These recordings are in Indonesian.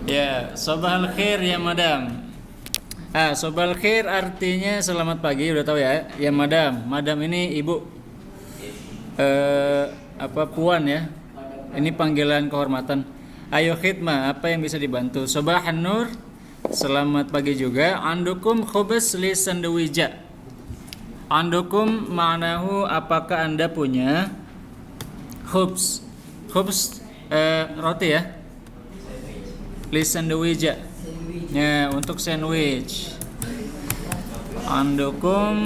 Ya, sobahal khair ya madam. Sobahal khair artinya selamat pagi, udah tahu ya. Ya madam, madam ini ibu, puan ya. Ini panggilan kehormatan. Ayo khidmah, apa yang bisa dibantu? Sobahan nur, selamat pagi juga. Andukum khubus li sandwija. Andukum ma'nahu, apakah anda punya khubs? Khubs roti ya. Li sandwija. Ya, untuk sandwich. Andukum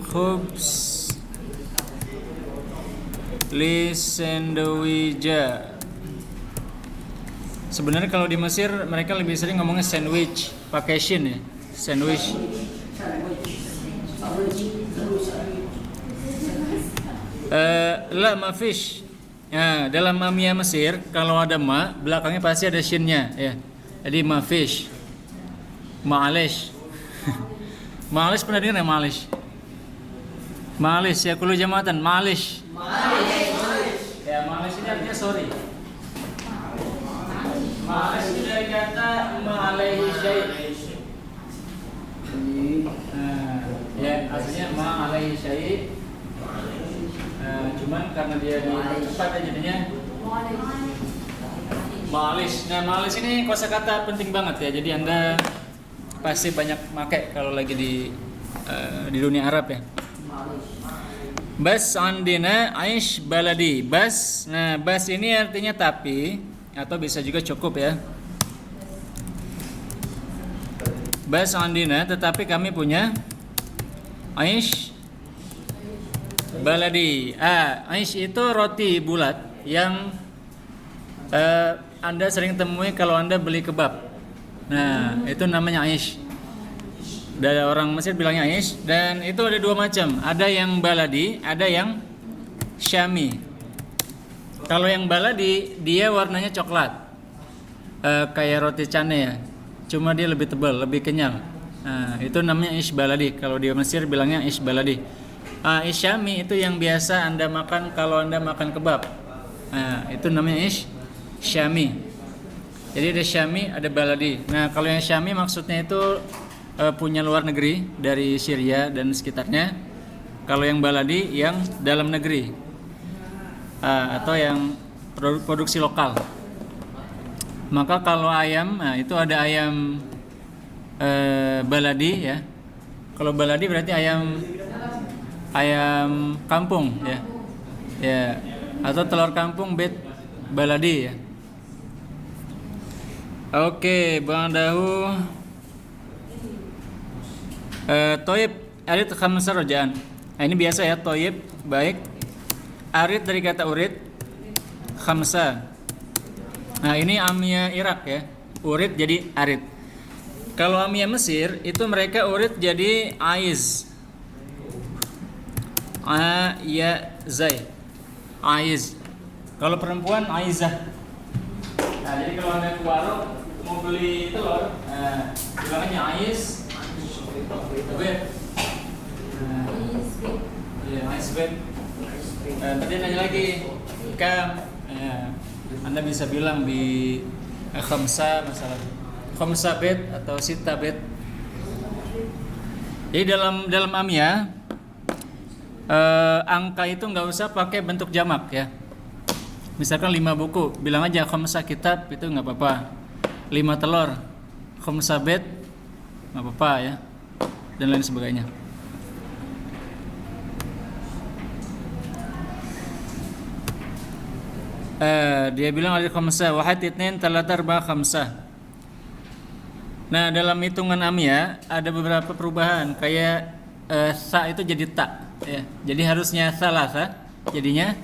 khubs li sandwija. Sebenarnya kalau di Mesir mereka lebih sering ngomongnya sandwich, pakai shin ya, sandwich. La mafish. Ya, dalam amia Mesir kalau ada ma, belakangnya pasti ada shinnya ya. Jadi mafish. Ma'alish. Ma'alish pernah dengar ya ma'alish? Ma'alish ya kullu jamatan, ma'alish. Ya, ma'alish ini artinya sorry. Ma'alish itu dari kata ma'alaihi syai'. Ya, aslinya ma'alaihi syai'. Cuman karena dia cepat ya jadinya ma'alish. Nah, ma'alish ini kosakata penting banget ya. Jadi Anda pasti banyak pakai kalau lagi di dunia Arab ya. Bas andina aish baladi. Bas. Nah, bas ini artinya tapi atau bisa juga cukup ya. Bas andina, tetapi kami punya aish baladi. Aish itu roti bulat yang Anda sering temui kalau Anda beli kebab. Nah, itu namanya aish. Dari orang Mesir bilangnya aish. Dan itu ada dua macam. Ada yang baladi, ada yang syami. Kalau yang baladi, dia warnanya coklat. Kayak roti canai ya. Cuma dia lebih tebal, lebih kenyal. Nah, itu namanya aish baladi. Kalau di Mesir bilangnya aish baladi. Aish syami itu yang biasa Anda makan kalau Anda makan kebab. Nah, itu namanya aish syami. Jadi ada syami, ada baladi. Nah, kalau yang syami maksudnya itu punya luar negeri dari Syria dan sekitarnya. Kalau yang baladi yang dalam negeri atau yang produksi lokal. Maka kalau ayam, itu ada ayam baladi ya. Kalau baladi berarti ayam kampung ya. Ya, atau telur kampung bet baladi ya. Oke, Bang Dahu. Toyib arid khamsa rojaan. Nah, ini biasa ya, toyib baik. Arid dari kata urid, khamsa. Nah, ini amia Irak ya. Urid jadi arid. Kalau amia Mesir itu mereka urid jadi aiz. Zai. Aiz. Kalau perempuan aizah. Nah, jadi kalau Anda ke warung mau beli telur, bilangnya aiz. Bed. Ya, aiz bed. Tadi nanya lagi, Kam. Anda bisa bilang di khamsa masalah. Khamsa bed atau sita bed. Jadi dalam amia angka itu nggak usah pakai bentuk jamak ya. Misalkan 5 buku, bilang aja khamsa kitab, itu nggak apa-apa. 5 telur, khamsa bed, nggak apa-apa ya, dan lain sebagainya. Dia bilang ada khamsa, wahid itnin talata arba'a khamsa. Nah, dalam hitungan amia ada beberapa perubahan, kayak sa itu jadi ta ya. Jadi harusnya salasa, jadinya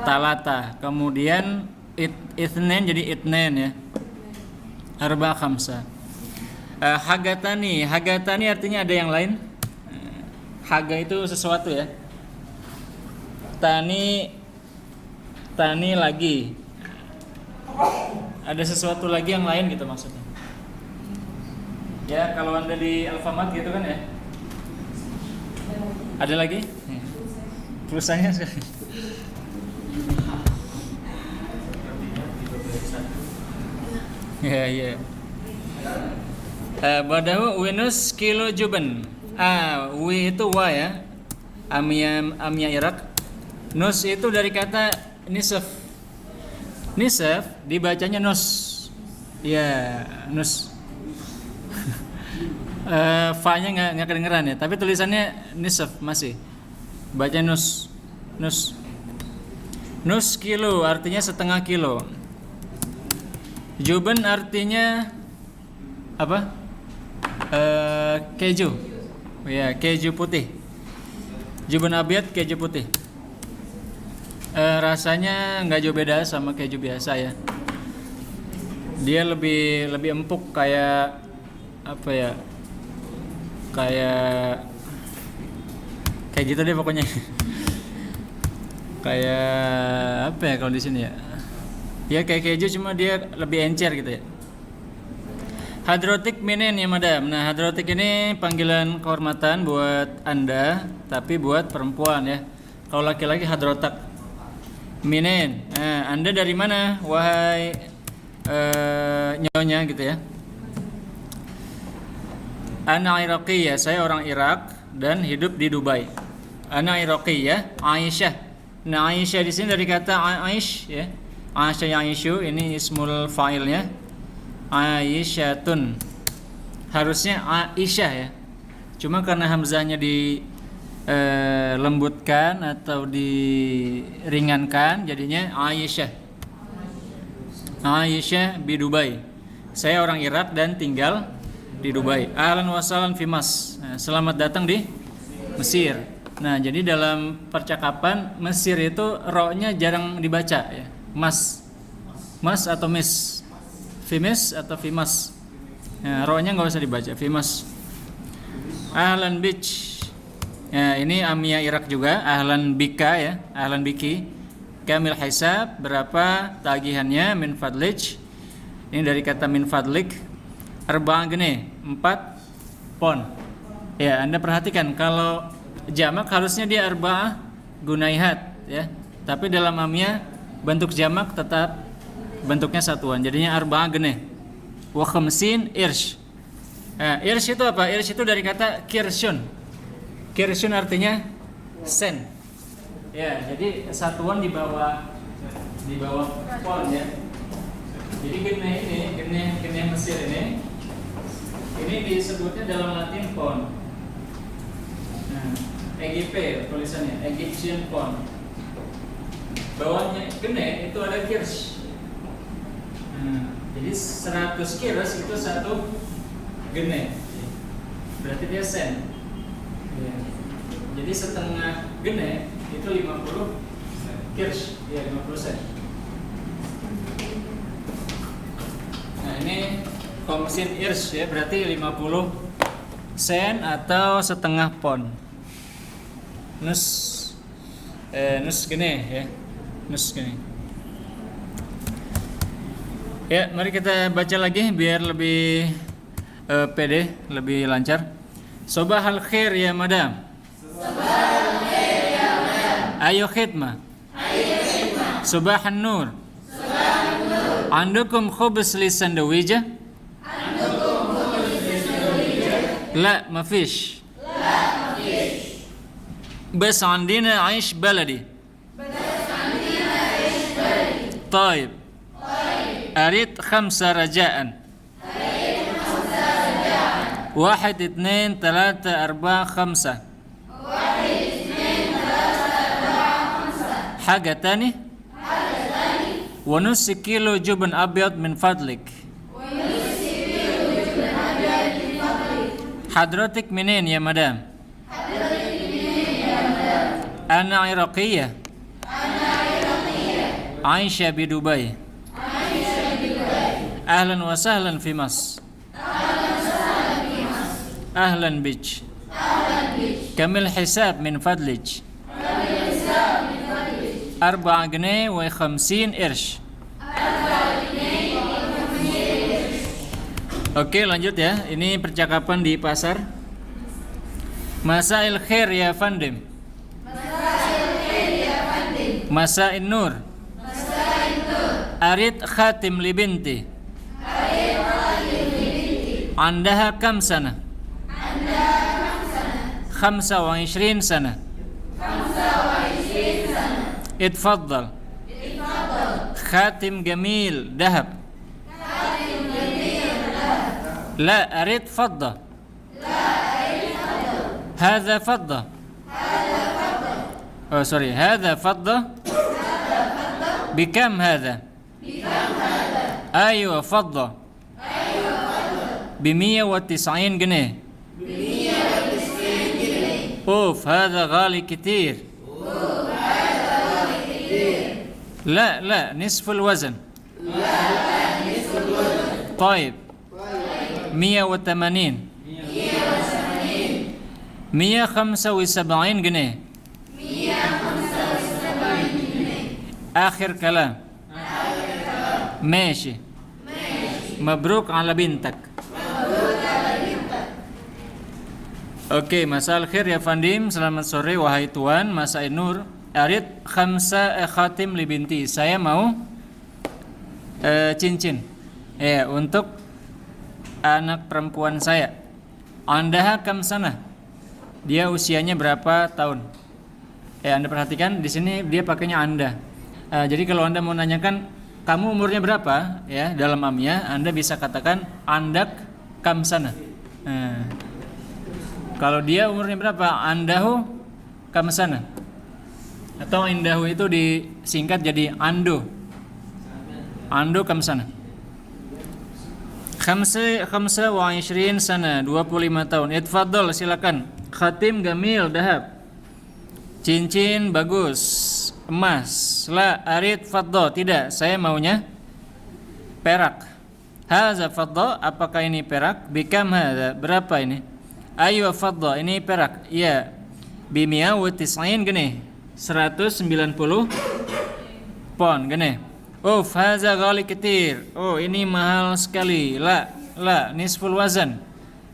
talata. Kemudian itnen jadi itnen ya. Arba khamsa. Hagatani artinya ada yang lain. Haga itu sesuatu ya. Tani lagi. Ada sesuatu lagi yang lain gitu maksudnya. Ya, kalau Anda di Alfamart gitu kan ya. Ada lagi? Pulsanya Ya, ya. Badahu winus kilo juban. Wi itu wa ya. Amya Irak. Nus itu dari kata nisf. Nisf dibacanya nus. Ya, nus. Fa-nya nggak kedengeran ya, tapi tulisannya nisf masih. Baca nus. Nus. Nus kilo artinya setengah kilo. Juban artinya apa? Keju. Ya, keju putih. Juban abyad, keju putih. Rasanya nggak jauh beda sama keju biasa ya. Dia lebih empuk kayak apa ya? Kayak gitu deh pokoknya. Kayak apa ya kalau di sini ya? Ya kayak keju cuma dia lebih encer gitu ya. Hadrotik minen ya madam. Nah, hadrotik ini panggilan kehormatan buat Anda, tapi buat perempuan ya. Kalau laki-laki hadrotak. Minen. Nah, Anda dari mana? Wahai nyonya gitu ya. Ana Iraqiyah, saya orang Irak dan hidup di Dubai. Ana Iraqiyah, Aisyah. Nah, Aisyah di sini dari kata Aish ya. Aisyah yang Aisyu ini ismul fa'ilnya. Aisyatun. Harusnya Aisyah ya. Cuma karena hamzahnya lembutkan atau diringankan jadinya Aisyah. Aisyah di Dubai. Saya orang Irak dan tinggal di Dubai. Ahlan wa sahlan fi Mas. Nah, selamat datang di Mesir. Nah, jadi dalam percakapan Mesir itu ro-nya jarang dibaca ya. Mas atau Miss. Fimis atau Fimas. Ya, ro-nya nggak usah dibaca. Fimas. Ahlan Beach. Ya, ini Amia Irak juga. Ahlan Bika ya. Ahlan Biki. Kamil hisab. Berapa tagihannya? Min fadlik. Ini dari kata min fadlik. Arba'ah gene. 4 pon. Ya, Anda perhatikan kalau jamak harusnya dia arba'ah gunaihat ya. Tapi dalam Amia bentuk jamak tetap bentuknya satuan, jadinya arba'ah gene. Wa khamsin irsh. Irsh itu apa? Irsh itu dari kata kirsyun. Kirsyun artinya sen. Ya, jadi satuan di bawah pon ya. Jadi gene Mesir ini disebutnya dalam Latin pon. Nah, EGP tulisannya Egyptian pon. Bawahnya gene itu ada kirsh. Jadi 100 kiras itu 1 gene. Berarti dia sen. Ya. Jadi setengah gene itu 50 kirs. Ya, 50 sen. Nah, ini komsin irs ya, berarti 50 sen atau setengah pon. Nus gene ya. Nus gene. Ya, mari kita baca lagi biar lebih pede, lebih lancar. Sobahal khair ya madam. Sobahal khair ya madam. Ayo khidmah. Sobahan nur. Andukum khubz li sandwija? لا مفيش. بس عندنا عيش بلدي. طيب. أريد 5 رجاء. 1 2 3 4 5. حاجة تاني؟ ونص كيلو جبن أبيض من فضلك. حضرتك منين يا مدام؟ أنا عراقية. عايشة بدبي. أهلا وسهلا في مصر. أهلا بك. كم الحساب من فضلك؟ 4 جنيه و50 قرش. Oke, lanjut ya. Ini percakapan di pasar. Masail khair ya Fandim. Masail nur. Arid khatim li binti. Andaha kam sana? 25 sana. اتفضل. خاتم جميل ذهب. لا أريد فضة. هذا فضة. هذا فضة. بكم هذا؟ أيوة فضة. ب190 جنيه. أوف هذا غالي كتير. لا نصف الوزن. طيب 180. 175 جنيه. آخر كلام. ماشي. مبروك على بنتك. Oke, masa al-khair ya Fandim. Selamat sore wahai tuan. Masa Nur. Arid khamsa khatim li binti. Saya mau cincin ya untuk anak perempuan saya. Andaha kam sana? Dia usianya berapa tahun? Anda perhatikan di sini dia pakainya Anda. Jadi kalau Anda mau nanyakan kamu umurnya berapa ya dalam amiyah, Anda bisa katakan andak kam sana. Kalau dia umurnya berapa? Andahu kam sana. Atau indahu itu disingkat jadi ando. Ando kam sana. Khamsa wa 20 sana, 25 tahun. Itfaddal, silakan. Khatim gamil dahab. Cincin bagus, emas. La arid fadda, tidak, saya maunya perak. Haza fadda, apakah ini perak? Bikam haza, berapa ini? Ayo fadda, ini perak. Ya. Bimia wa 90 gini. 190 pon gini. Uf, haza ghali ketir. Oh, ini mahal sekali. La, nisful wazan.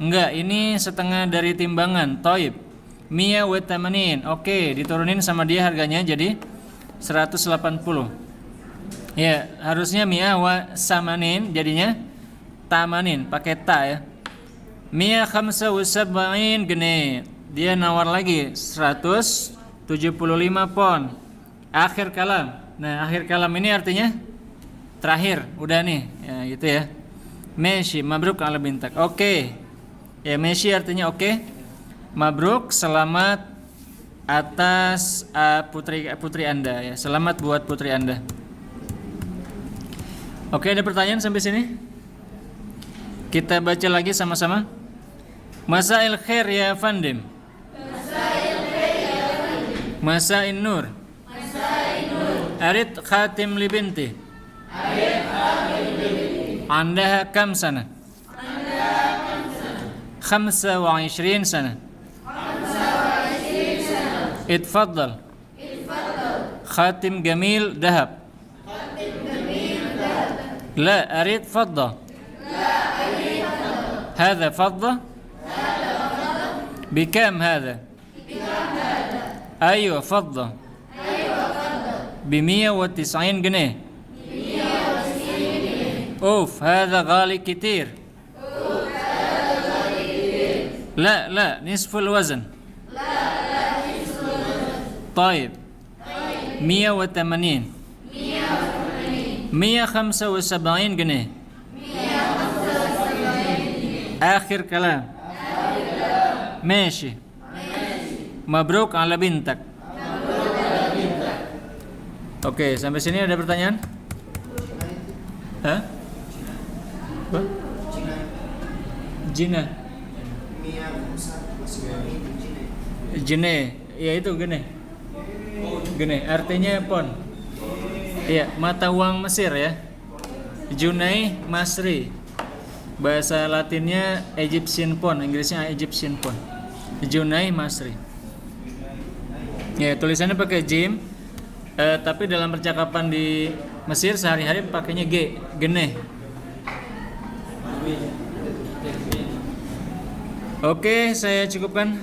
Enggak, ini setengah dari timbangan. Toib. Mia wa tamanin. Oke, diturunin sama dia harganya jadi 180. Ya, harusnya mia wa samanin jadinya tamanin pakai ta ya. Mia khamsa wa sab'in gini. Dia nawar lagi 175 pon. Akhir kalam. Nah, akhir kalam ini artinya terakhir, udah nih. Ya, gitu ya. Meshi, mabruk ala bintak. Oke. Ya, meshi artinya oke. Mabruk, selamat atas putri Anda ya. Selamat buat putri Anda. Oke, ada pertanyaan sampai sini? Kita baca lagi sama-sama. Masail khair ya Fandim. Masail nur. Arid khatim li binti. Andaha kam sana? 25 sana. اتفضل. خاتم جميل ذهب. لا أريد فضة. هذا فضة. بكم هذا؟ أيوة فضة. ب190 جنيه. أوف هذا غالي كتير. لا نصف الوزن. طيب 180. 175 جنيه. آخر كلام. ماشي. مبروك على بنتك. Oke, sampai sini ada pertanyaan? Hah? Apa? Jina. Jene, ya itu gene. Gene, artinya pon. Iya, mata uang Mesir ya. Junai Masri. Bahasa Latinnya Egyptian pound, Inggrisnya Egyptian pound. Junai Masri. Ya, tulisannya pakai jim. Tapi dalam percakapan di Mesir sehari-hari pakainya gene. Oke, saya cukupkan.